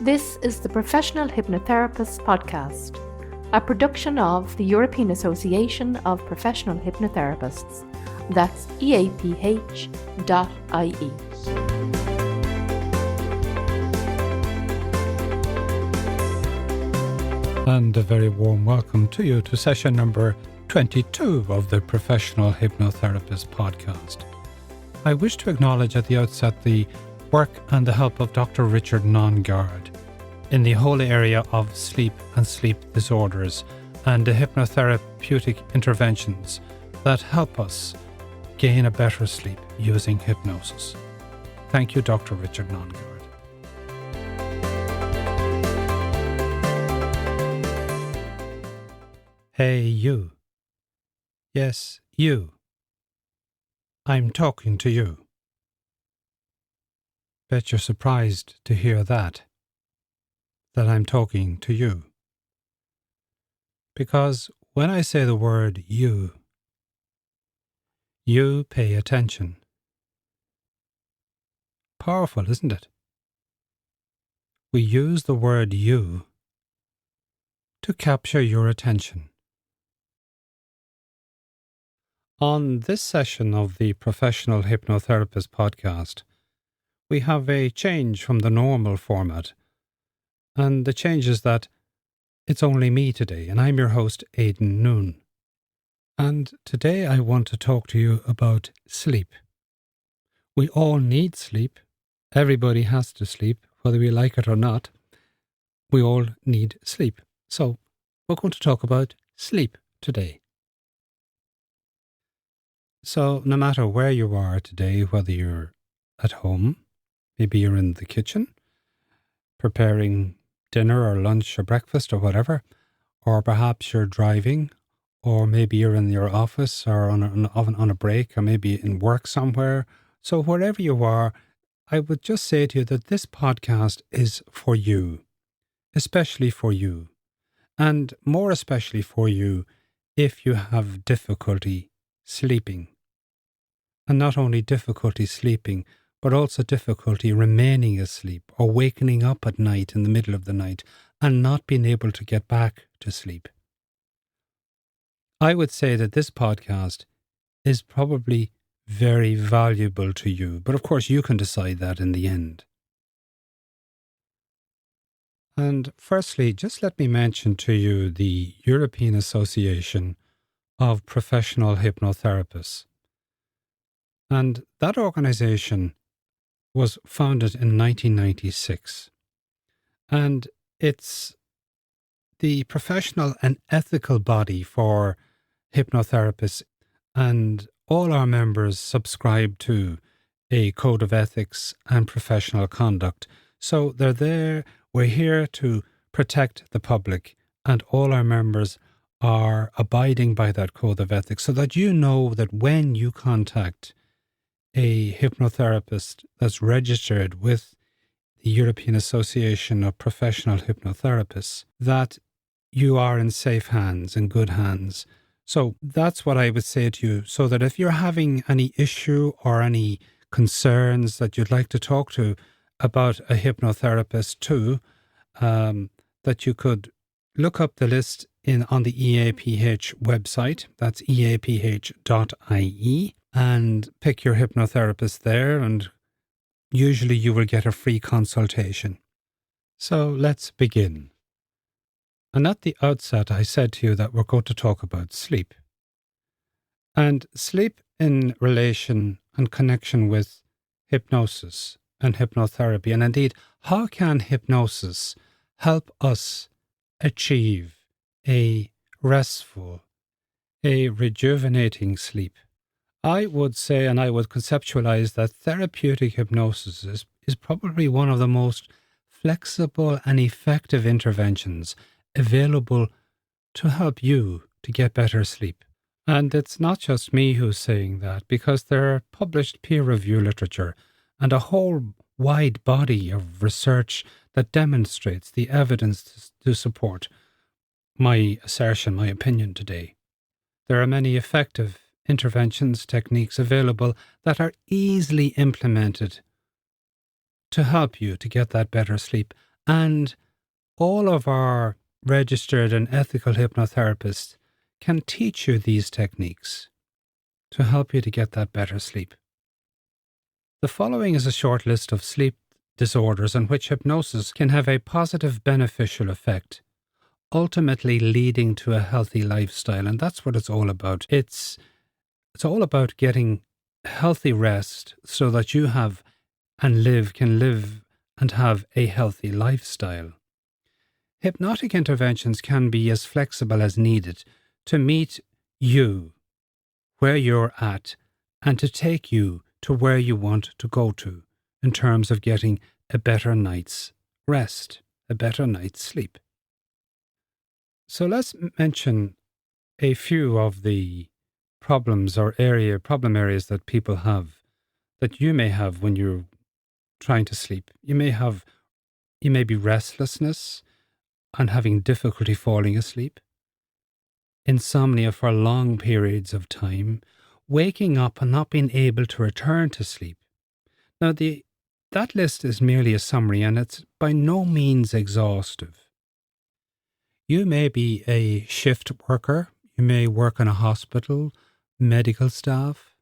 This is the Professional Hypnotherapist Podcast, a production of the European Association of Professional Hypnotherapists. That's eaph.ie. And a very warm welcome to you to session number 22 of the Professional Hypnotherapist Podcast. I wish to acknowledge at the outset the work and the help of Dr. Richard Noone in the whole area of sleep and sleep disorders and the hypnotherapeutic interventions that help us gain a better sleep using hypnosis. Thank you, Dr. Richard Noone. Hey, you. Yes, you. I'm talking to you. Bet you're surprised to hear that I'm talking to you. Because when I say the word you pay attention. Powerful, isn't it? We use the word you to capture your attention. On this session of the Professional Hypnotherapist Podcast, we have a change from the normal format, and the change is that it's only me today, and I'm your host, Aidan Noone. And today I want to talk to you about sleep. We all need sleep. Everybody has to sleep, whether we like it or not. We all need sleep. So we're going to talk about sleep today. So no matter where you are today, whether you're at home, maybe you're in the kitchen, preparing dinner or lunch or breakfast or whatever, or perhaps you're driving, or maybe you're in your office or on a break, or maybe in work somewhere. So wherever you are, I would just say to you that this podcast is for you, especially for you, and more especially for you if you have difficulty sleeping. And not only difficulty sleeping, but also difficulty remaining asleep or waking up at night in the middle of the night and not being able to get back to sleep. I would say that this podcast is probably very valuable to you, but of course you can decide that in the end. And firstly, just let me mention to you the European Association of Professional Hypnotherapists. And that organization was founded in 1996. And it's the professional and ethical body for hypnotherapists, and all our members subscribe to a code of ethics and professional conduct. So we're here to protect the public, and all our members are abiding by that code of ethics so that you know that when you contact a hypnotherapist that's registered with the European Association of Professional Hypnotherapists, that you are in safe hands, in good hands. So that's what I would say to you, so that if you're having any issue or any concerns that you'd like to talk to about a hypnotherapist too, that you could look up the list on the EAPH website, that's eaph.ie, and pick your hypnotherapist there, and usually you will get a free consultation. So let's begin. And at the outset, I said to you that we're going to talk about sleep. And sleep in relation and connection with hypnosis and hypnotherapy. And indeed, how can hypnosis help us achieve a restful, a rejuvenating sleep? I would say, and I would conceptualize, that therapeutic hypnosis is probably one of the most flexible and effective interventions available to help you to get better sleep. And it's not just me who's saying that, because there are published peer-reviewed literature and a whole wide body of research that demonstrates the evidence to support my assertion, my opinion today. There are many effective interventions, techniques available that are easily implemented to help you to get that better sleep. And all of our registered and ethical hypnotherapists can teach you these techniques to help you to get that better sleep. The following is a short list of sleep disorders on which hypnosis can have a positive beneficial effect, ultimately leading to a healthy lifestyle. And that's what it's all about. It's all about getting healthy rest so that you can live and have a healthy lifestyle. Hypnotic interventions can be as flexible as needed to meet you where you're at and to take you to where you want to go to in terms of getting a better night's rest, a better night's sleep. So let's mention a few of the problem areas that people have, that you may have when you're trying to sleep. You may be restlessness and having difficulty falling asleep, insomnia for long periods of time, waking up and not being able to return to sleep. Now, that list is merely a summary, and it's by no means exhaustive. You may be a shift worker. You may work in a hospital, medical staff.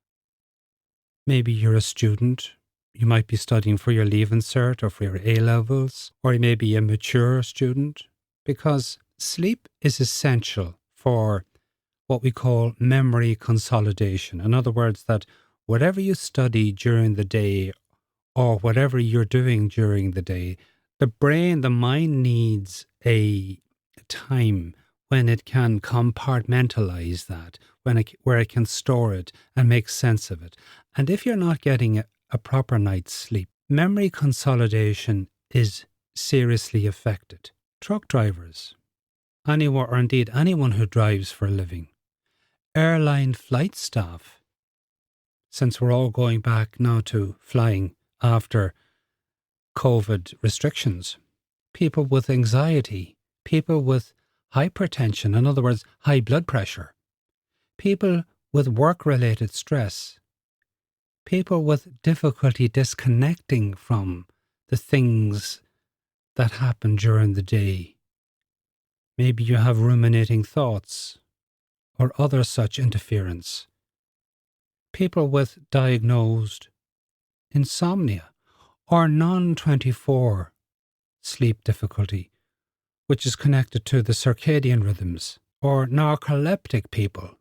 Maybe you're a student. You might be studying for your Leaving Cert or for your A-levels, or you may be a mature student, because sleep is essential for what we call memory consolidation. In other words, that whatever you study during the day or whatever you're doing during the day, the mind needs a time when it can compartmentalize that, where it can store it and make sense of it. And if you're not getting a proper night's sleep, memory consolidation is seriously affected. Truck drivers, anyone who drives for a living, airline flight staff, since we're all going back now to flying after COVID restrictions, people with anxiety, people with hypertension, in other words, high blood pressure, people with work-related stress, people with difficulty disconnecting from the things that happen during the day. Maybe you have ruminating thoughts or other such interference. People with diagnosed insomnia or non-24 sleep difficulty, which is connected to the circadian rhythms, or narcoleptic people,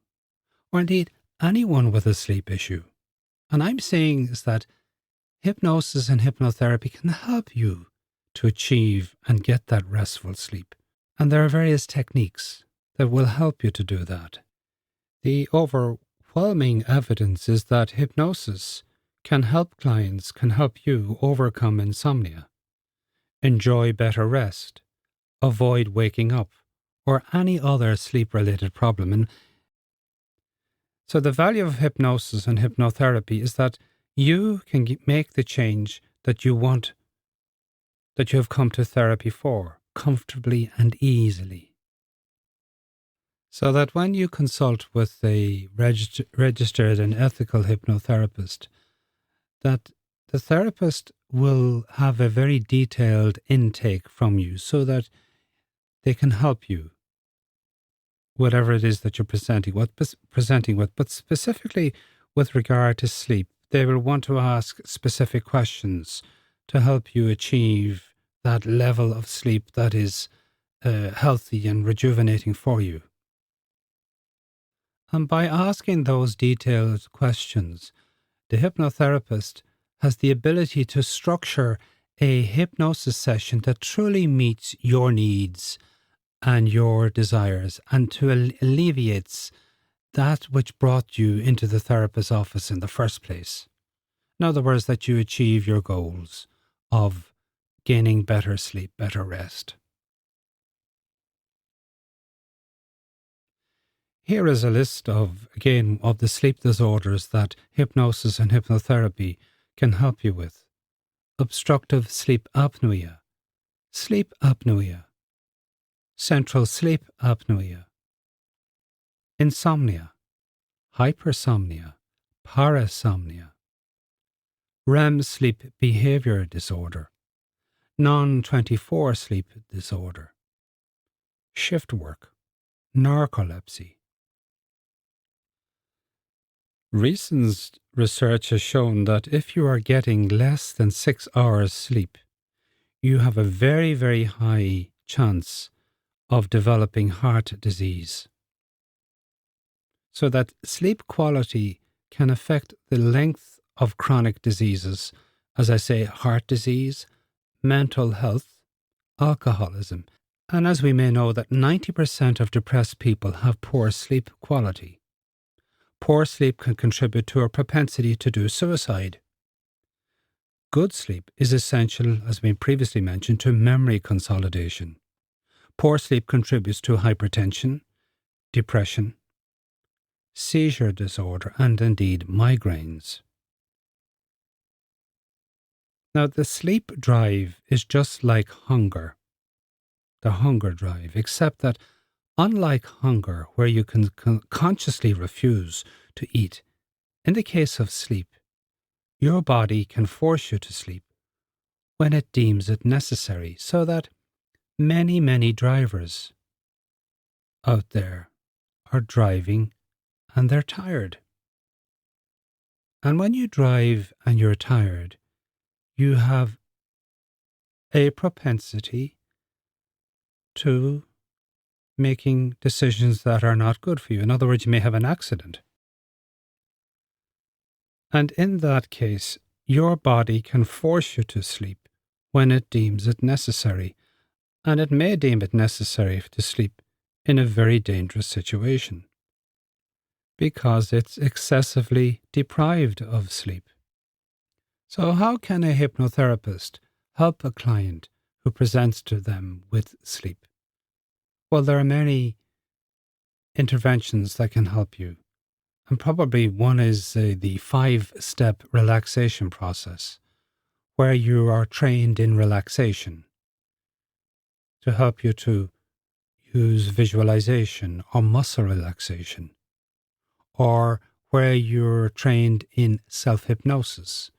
or indeed anyone with a sleep issue. And I'm saying is that hypnosis and hypnotherapy can help you to achieve and get that restful sleep. And there are various techniques that will help you to do that. The overwhelming evidence is that hypnosis can help you overcome insomnia, enjoy better rest, avoid waking up, or any other sleep-related problem. And so the value of hypnosis and hypnotherapy is that you can make the change that you want, that you have come to therapy for, comfortably and easily. So that when you consult with a registered and ethical hypnotherapist, that the therapist will have a very detailed intake from you so that they can help you, whatever it is that you're presenting with. But specifically with regard to sleep, they will want to ask specific questions to help you achieve that level of sleep that is healthy and rejuvenating for you. And by asking those detailed questions, the hypnotherapist has the ability to structure a hypnosis session that truly meets your needs and your desires, and to alleviates that which brought you into the therapist's office in the first place. In other words, that you achieve your goals of gaining better sleep, better rest. Here is a list of the sleep disorders that hypnosis and hypnotherapy can help you with. Obstructive sleep apnea, central sleep apnea, insomnia, hypersomnia, parasomnia, REM sleep behavior disorder, non-24 sleep disorder, shift work, narcolepsy. Recent research has shown that if you are getting less than 6 hours sleep, you have a very, very high chance of developing heart disease. So that sleep quality can affect the length of chronic diseases, as I say, heart disease, mental health, alcoholism, and as we may know that 90% of depressed people have poor sleep quality. Poor sleep can contribute to a propensity to do suicide. Good sleep is essential, as we previously mentioned, to memory consolidation. Poor sleep contributes to hypertension, depression, seizure disorder, and indeed migraines. Now, the sleep drive is just like hunger, the hunger drive, except that unlike hunger, where you can consciously refuse to eat, in the case of sleep, your body can force you to sleep when it deems it necessary, so that many, many drivers out there are driving and they're tired. And when you drive and you're tired, you have a propensity to making decisions that are not good for you. In other words, you may have an accident. And in that case, your body can force you to sleep when it deems it necessary. And it may deem it necessary to sleep in a very dangerous situation because it's excessively deprived of sleep. So how can a hypnotherapist help a client who presents to them with sleep? Well, there are many interventions that can help you. And probably one is the 5-step relaxation process, where you are trained in relaxation to help you to use visualization or muscle relaxation, or where you're trained in self-hypnosis,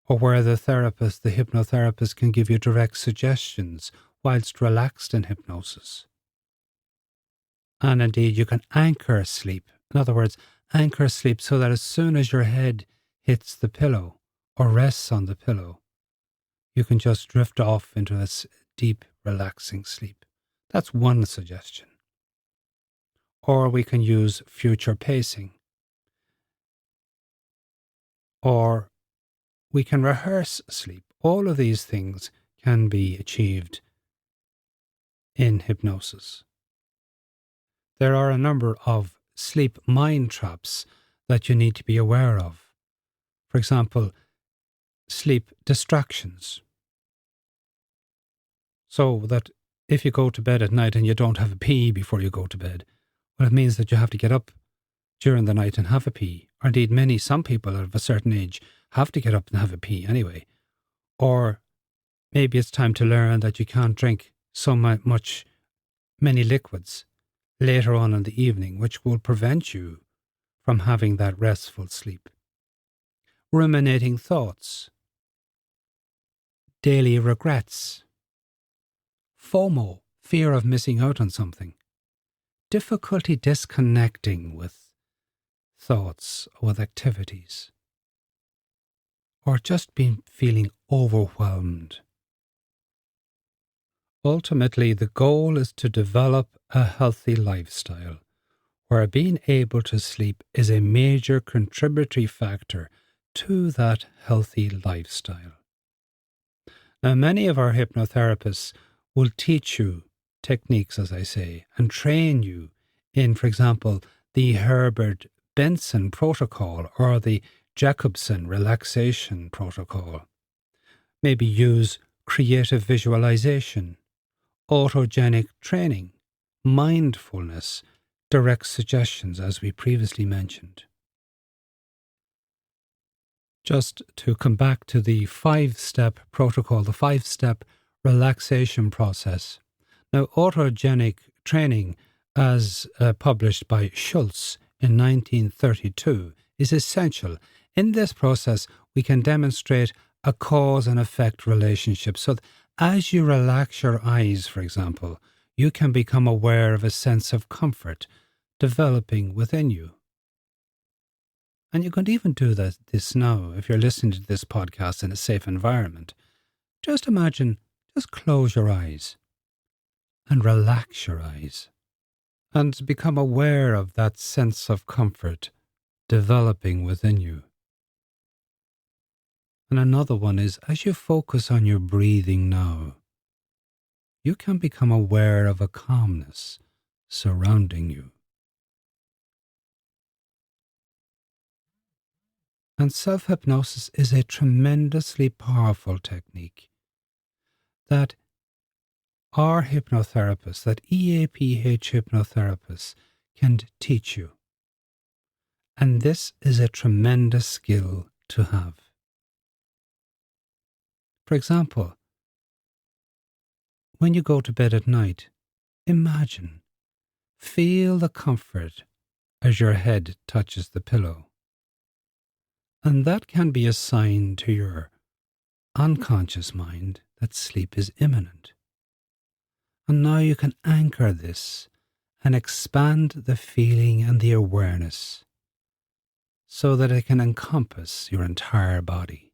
or where the hypnotherapist can give you direct suggestions whilst relaxed in hypnosis. And indeed, you can anchor sleep. In other words, anchor sleep so that as soon as your head hits the pillow or rests on the pillow, you can just drift off into this deep, relaxing sleep. That's one suggestion. Or we can use future pacing. Or we can rehearse sleep. All of these things can be achieved in hypnosis. There are a number of sleep mind traps that you need to be aware of. For example, sleep distractions. So that if you go to bed at night and you don't have a pee before you go to bed, well, it means that you have to get up during the night and have a pee. Or indeed, some people of a certain age have to get up and have a pee anyway. Or maybe it's time to learn that you can't drink many liquids later on in the evening, which will prevent you from having that restful sleep. Ruminating thoughts, daily regrets, FOMO, fear of missing out on something, difficulty disconnecting with thoughts, with activities, or just feeling overwhelmed. Ultimately, the goal is to develop a healthy lifestyle where being able to sleep is a major contributory factor to that healthy lifestyle. Now, many of our hypnotherapists will teach you techniques, as I say, and train you in, for example, the Herbert Benson protocol or the Jacobson relaxation protocol. Maybe use creative visualization, autogenic training, mindfulness, direct suggestions, as we previously mentioned. Just to come back to the 5-step protocol, the 5-step relaxation process. Now, autogenic training, as published by Schultz in 1932, is essential. In this process, we can demonstrate a cause and effect relationship. So as you relax your eyes, for example, you can become aware of a sense of comfort developing within you. And you could even do this now if you're listening to this podcast in a safe environment. Just imagine, just close your eyes and relax your eyes and become aware of that sense of comfort developing within you. And another one is, as you focus on your breathing now, you can become aware of a calmness surrounding you. And self-hypnosis is a tremendously powerful technique that our hypnotherapists, that EAPH hypnotherapists can teach you. And this is a tremendous skill to have. For example, when you go to bed at night, imagine, feel the comfort as your head touches the pillow. And that can be a sign to your unconscious mind that sleep is imminent. And now you can anchor this and expand the feeling and the awareness so that it can encompass your entire body.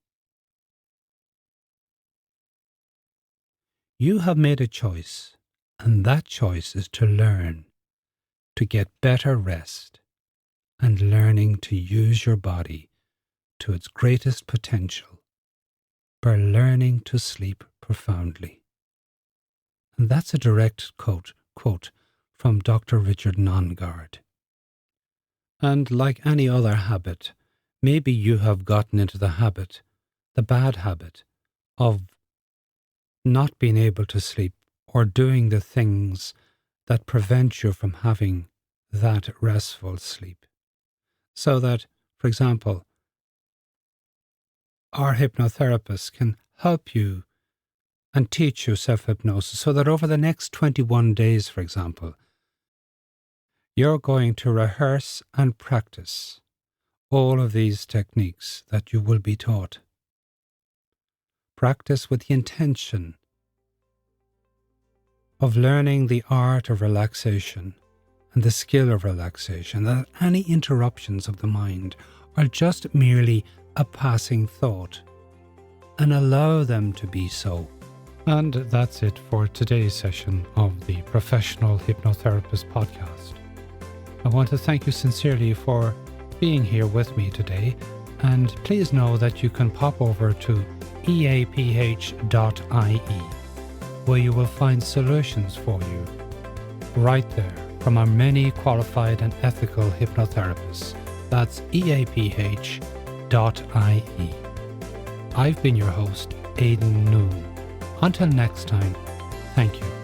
You have made a choice, and that choice is to learn to get better rest and learning to use your body to its greatest potential by learning to sleep profoundly. And that's a direct quote from Dr. Richard Nongard. And like any other habit, maybe you have gotten into the bad habit of not being able to sleep or doing the things that prevent you from having that restful sleep. So that, for example, our hypnotherapists can help you and teach you self-hypnosis so that over the next 21 days, for example, you're going to rehearse and practice all of these techniques that you will be taught. Practice with the intention of learning the art of relaxation and the skill of relaxation, that any interruptions of the mind are just merely a passing thought, and allow them to be so. And that's it for today's session of the Professional Hypnotherapist podcast. I want to thank you sincerely for being here with me today, and please know that you can pop over to eaph.ie, where you will find solutions for you right there from our many qualified and ethical hypnotherapists. That's eaph.ie. I've been your host, Aidan Noone. Until next time, thank you.